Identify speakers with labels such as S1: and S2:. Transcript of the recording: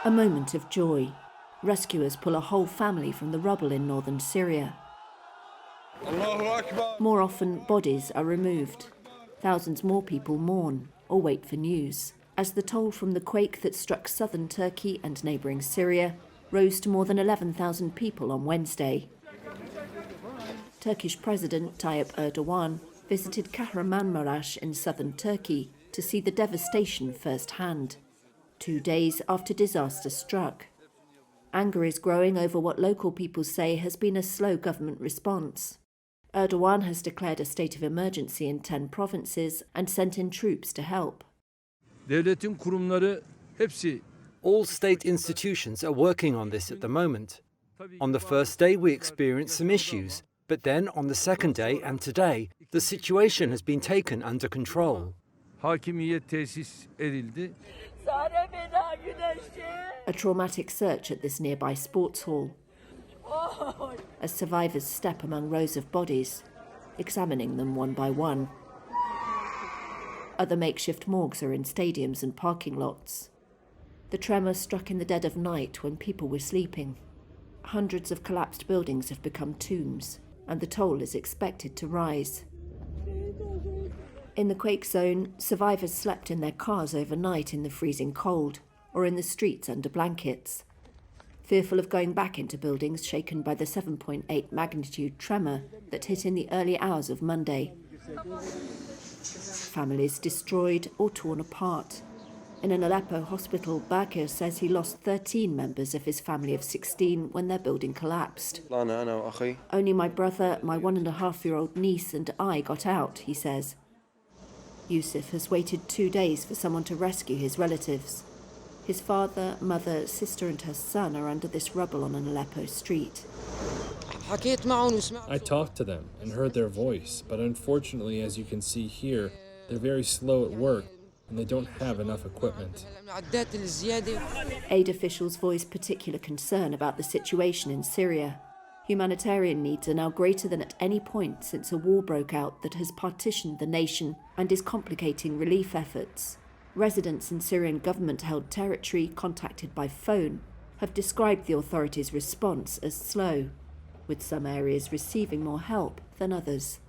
S1: A moment of joy. Rescuers pull a whole family from the rubble in northern Syria. More often, bodies are removed. Thousands more people mourn or wait for news, as the toll from the quake that struck southern Turkey and neighbouring Syria rose to more than 11,000 people on Wednesday. Turkish President Tayyip Erdogan visited Kahramanmaraş in southern Turkey to see the devastation firsthand, 2 days after disaster struck. Anger is growing over what local people say has been a slow government response. Erdogan has declared a state of emergency in 10 provinces and sent in troops to help.
S2: Devletin kurumları hepsi.
S3: All state institutions are working on this at the moment. On the first day we experienced some issues, but then on the second day and today, the situation has been taken under control.
S2: Hakimiyet tesis edildi.
S1: A traumatic search at this nearby sports hall, as survivors step among rows of bodies, examining them one by one. Other makeshift morgues are in stadiums and parking lots. The tremor struck in the dead of night when people were sleeping. Hundreds of collapsed buildings have become tombs, and the toll is expected to rise. In the quake zone, survivors slept in their cars overnight in the freezing cold, or in the streets under blankets, fearful of going back into buildings shaken by the 7.8 magnitude tremor that hit in the early hours of Monday. Families destroyed or torn apart. In an Aleppo hospital, Bakir says he lost 13 members of his family of 16 when their building collapsed. Only my brother, my 1.5-year-old niece and I got out, he says. Yusuf has waited 2 days for someone to rescue his relatives. His father, mother, sister and her son are under this rubble on an Aleppo street.
S4: I talked to them and heard their voice, but unfortunately, as you can see here, they're very slow at work and they don't have enough equipment.
S1: Aid officials voice particular concern about the situation in Syria. Humanitarian needs are now greater than at any point since a war broke out that has partitioned the nation and is complicating relief efforts. Residents in Syrian government-held territory contacted by phone have described the authorities' response as slow, with some areas receiving more help than others.